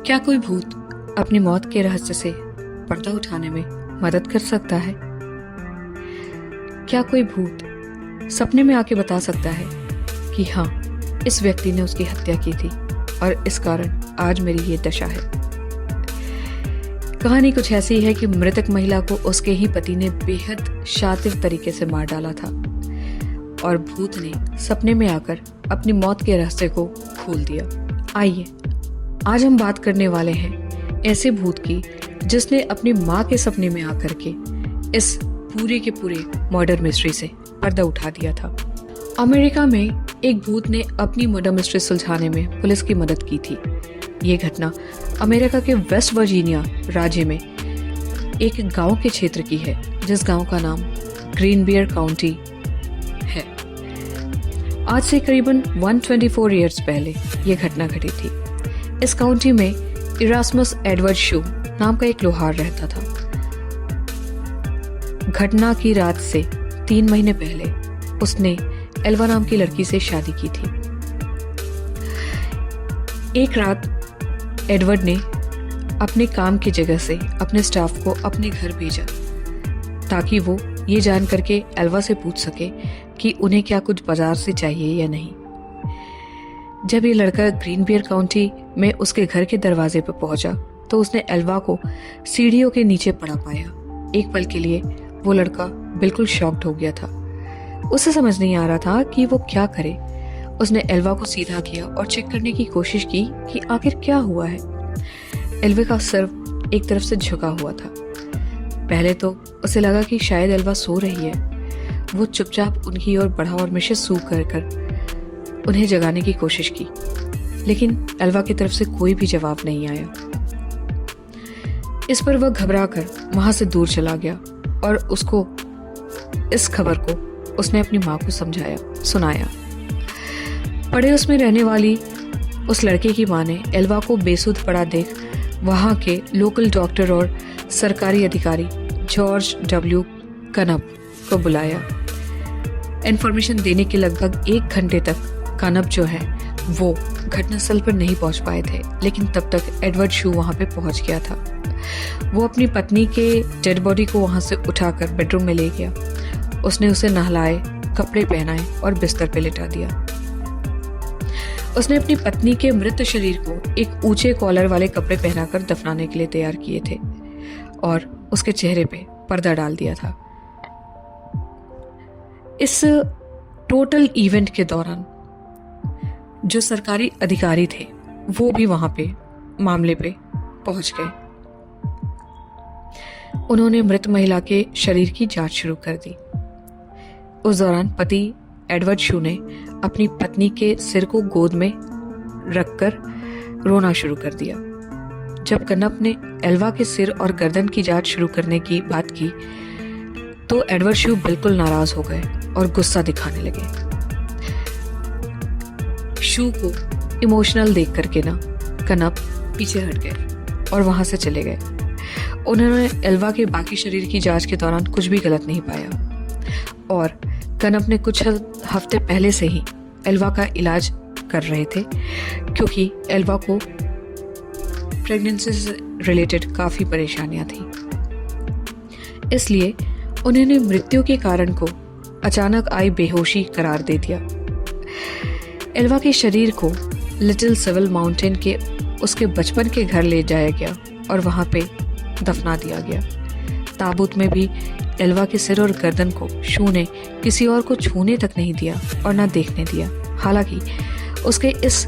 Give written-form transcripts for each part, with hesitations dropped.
क्या कोई भूत अपनी मौत के रहस्य से पर्दा उठाने में मदद कर सकता है? क्या कोई भूत सपने में आके बता सकता है कि हाँ, इस व्यक्ति ने उसकी हत्या की थी और इस कारण आज मेरी ये दशा है। कहानी कुछ ऐसी है कि मृतक महिला को उसके ही पति ने बेहद शातिर तरीके से मार डाला था और भूत ने सपने में आकर अपनी मौत के रहस्य को खोल दिया। आइए, आज हम बात करने वाले हैं ऐसे भूत की जिसने अपनी माँ के सपने में आकर के इस पूरे के पूरे मर्डर मिस्ट्री से पर्दा उठा दिया था। अमेरिका में एक भूत ने अपनी मर्डर मिस्ट्री सुलझाने में पुलिस की मदद की थी। ये घटना अमेरिका के वेस्ट वर्जीनिया राज्य में एक गांव के क्षेत्र की है, जिस गांव का नाम ग्रीन बियर काउंटी है। आज से करीबन 124 ईयर्स पहले ये घटना घटी थी। इस काउंटी में इरास्मस एडवर्ड शू नाम का एक लोहार रहता था। घटना की रात से 3 महीने पहले उसने एल्वा नाम की लड़की से शादी की थी। एक रात एडवर्ड ने अपने काम की जगह से अपने स्टाफ को अपने घर भेजा ताकि वो ये जान करके एल्वा से पूछ सके कि उन्हें क्या कुछ बाजार से चाहिए या नहीं। जब ये लड़का ग्रीन बियर काउंटी में उसके घर के दरवाजे पर पहुंचा तो उसने एल्वा को सीढ़ियों के नीचे पड़ा पाया। एक पल के लिए वो लड़का बिल्कुल शॉक्ड हो गया था। उसे समझ नहीं आ रहा था कि वो क्या करे। उसने एल्वा को सीधा किया और चेक करने की कोशिश की कि आखिर क्या हुआ है। एल्वे का सर एक तरफ से झुका हुआ था। पहले तो उसे लगा कि शायद एल्वा सो रही है। वो चुपचाप उनकी ओर बढ़ा और मिशे सू कर उन्हें जगाने की कोशिश की, लेकिन एल्वा की तरफ से कोई भी जवाब नहीं आया। इस पर वह घबराकर वहां से दूर चला गया और उसको इस खबर को उसने अपनी माँ को सुनाया। पड़ोस में रहने वाली उस लड़के की माँ ने एल्वा को बेसुध पड़ा देख वहां के लोकल डॉक्टर और सरकारी अधिकारी जॉर्ज डब्ल्यू कनब को बुलाया। इन्फॉर्मेशन देने के लगभग 1 घंटे तक कनब जो है वो घटनास्थल पर नहीं पहुंच पाए थे, लेकिन तब तक एडवर्ड शू वहां पे पहुंच गया था। वो अपनी पत्नी के डेड बॉडी को वहां से उठाकर बेडरूम में ले गया। उसने उसे नहलाए, कपड़े पहनाए और बिस्तर पे लिटा दिया। उसने अपनी पत्नी के मृत शरीर को एक ऊंचे कॉलर वाले कपड़े पहनाकर दफनाने के लिए तैयार किए थे और उसके चेहरे पे पर्दा डाल दिया था। इस टोटल इवेंट के दौरान जो सरकारी अधिकारी थे वो भी वहां पे मामले पे पहुंच गए। उन्होंने मृत महिला के शरीर की जांच शुरू कर दी। उस दौरान पति एडवर्ड शू ने अपनी पत्नी के सिर को गोद में रखकर रोना शुरू कर दिया। जब कनप ने एल्वा के सिर और गर्दन की जांच शुरू करने की बात की तो एडवर्ड शू बिल्कुल नाराज हो गए और गुस्सा दिखाने लगे। शू को इमोशनल देख करके कनप पीछे हट गए और वहां से चले गए। उन्होंने एल्वा के बाकी शरीर की जांच के दौरान कुछ भी गलत नहीं पाया और कनप ने कुछ हफ्ते पहले से ही एल्वा का इलाज कर रहे थे, क्योंकि एल्वा को प्रेगनेंसी से रिलेटेड काफी परेशानियां थी। इसलिए उन्होंने मृत्यु के कारण को अचानक आई बेहोशी करार दे दिया। एल्वा के शरीर को लिटिल सिविल माउंटेन के उसके बचपन के घर ले जाया गया और वहां पे दफना दिया गया। ताबूत में भी एल्वा के सिर और गर्दन को शू ने किसी और को छूने तक नहीं दिया और ना देखने दिया। हालांकि उसके इस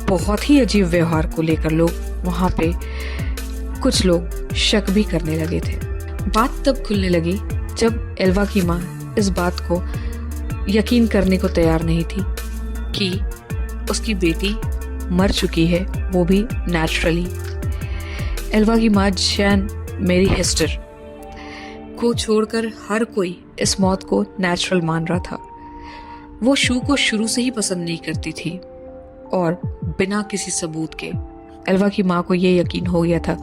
बहुत ही अजीब व्यवहार को लेकर लोग वहां पे कुछ लोग शक भी करने लगे थे। बात तब खुलने लगी जब एल्वा की माँ इस बात को यकीन करने को तैयार नहीं थी कि उसकी बेटी मर चुकी है, वो भी नेचुरली। एल्वा की माँ जैन मेरी हेस्टर को छोड़कर हर कोई इस मौत को नेचुरल मान रहा था। वो शू को शुरू से ही पसंद नहीं करती थी और बिना किसी सबूत के एल्वा की माँ को ये यकीन हो गया था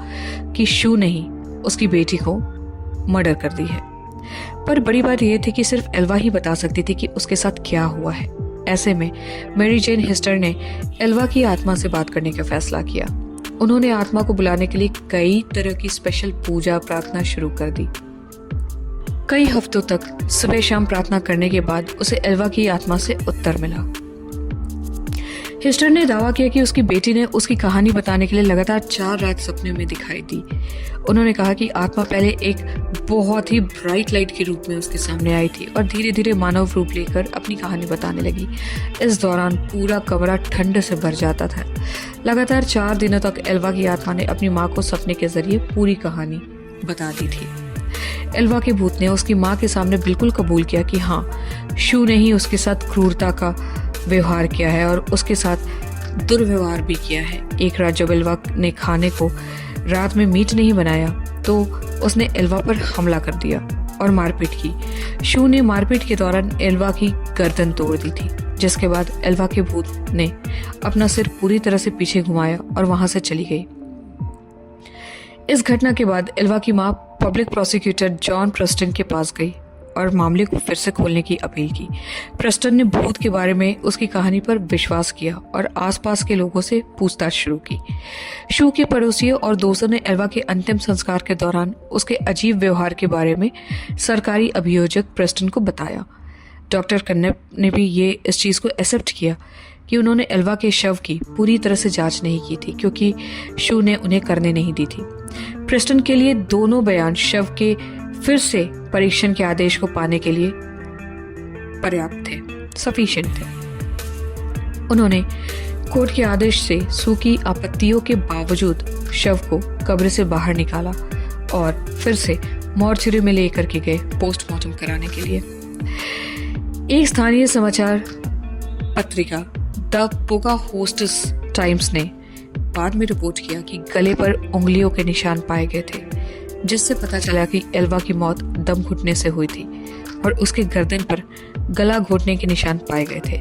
कि शू ने ही उसकी बेटी को मर्डर कर दी है। पर बड़ी बात यह थी कि सिर्फ एल्वा ही बता सकती थी कि उसके साथ क्या हुआ है। ऐसे में मैरी जेन हेस्टर ने एल्वा की आत्मा से बात करने का फैसला किया उन्होंने आत्मा को बुलाने के लिए कई तरह की स्पेशल पूजा प्रार्थना शुरू कर दी। कई हफ्तों तक सुबह शाम प्रार्थना करने के बाद उसे एल्वा की आत्मा से उत्तर मिला। हिस्टर ने दावा किया कि उसकी बेटी ने उसकी कहानी बताने के लिए लगातार 4 रात सपने में दिखाई दी। उन्होंने कहा कि आत्मा पहले एक बहुत ही ब्राइट लाइट के रूप में उसके सामने आई थी और धीरे धीरे मानव रूप लेकर अपनी कहानी बताने लगी। इस दौरान पूरा कमरा ठंड से भर जाता था। लगातार 4 दिनों तक एल्वा की आत्मा ने अपनी माँ को सपने के जरिए पूरी कहानी बता दी थी। एल्वा के भूत ने उसकी माँ के सामने बिल्कुल कबूल किया कि हाँ, शू ने ही उसके साथ क्रूरता का व्यवहार किया है और उसके साथ दुर्व्यवहार भी किया है। एक रात जब एल्वा ने खाने को रात में मीट नहीं बनाया तो उसने एल्वा पर हमला कर दिया और मारपीट की। शू ने मारपीट के दौरान एल्वा की गर्दन तोड़ दी थी, जिसके बाद एल्वा के भूत ने अपना सिर पूरी तरह से पीछे घुमाया और वहां से चली गई। इस घटना के बाद एल्वा की मां पब्लिक प्रोसिक्यूटर जॉन प्रेस्टन के पास गई और मामले को फिर से खोलने की अपील की। प्रेस्टन ने भूत के बारे में उसकी कहानी पर विश्वास किया और आसपास के लोगों से पूछताछ शुरू की। शू के पड़ोसियों और दोस्तों ने एल्वा के अंतिम संस्कार के दौरान उसके अजीब व्यवहार के बारे में सरकारी अभियोजक प्रेस्टन को बताया। डॉक्टर कन्नेप ने भी ये इस चीज को एक्सेप्ट किया कि उन्होंने एल्वा के शव की पूरी तरह से जांच नहीं की थी, क्योंकि शू ने उन्हें करने नहीं दी थी। प्रेस्टन के लिए दोनों बयान शव के फिर से परीक्षण के आदेश को पाने के लिए पर्याप्त थे, सफिशिएंट थे। उन्होंने कोर्ट के आदेश से शू की आपत्तियों के बावजूद शव को कब्र से बाहर निकाला और फिर से मॉर्चरी में लेकर के गए पोस्टमार्टम कराने के लिए। एक स्थानीय समाचार पत्रिका द पोकाहोस्टस टाइम्स ने बाद में रिपोर्ट किया कि गले पर उंगलियों के निशान पाए गए थे, जिससे पता चला कि एल्वा की मौत दम घुटने से हुई थी और उसके गर्दन पर गला घोटने के निशान पाए गए थे,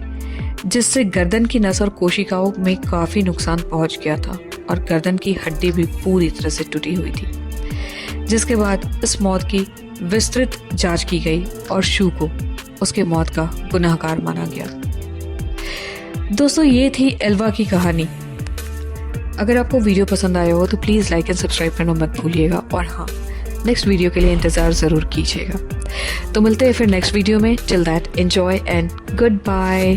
जिससे गर्दन की नस और कोशिकाओं में काफी नुकसान पहुंच गया था और गर्दन की हड्डी भी पूरी तरह से टूटी हुई थी। जिसके बाद इस मौत की विस्तृत जांच की गई और शू को उसके मौत का गुनाहगार माना गया। दोस्तों, ये थी एल्वा की कहानी। अगर आपको वीडियो पसंद आया हो तो प्लीज़ लाइक एंड सब्सक्राइब करना मत भूलिएगा और हाँ, नेक्स्ट वीडियो के लिए इंतज़ार ज़रूर कीजिएगा। तो मिलते हैं फिर नेक्स्ट वीडियो में। Till that, enjoy and good bye.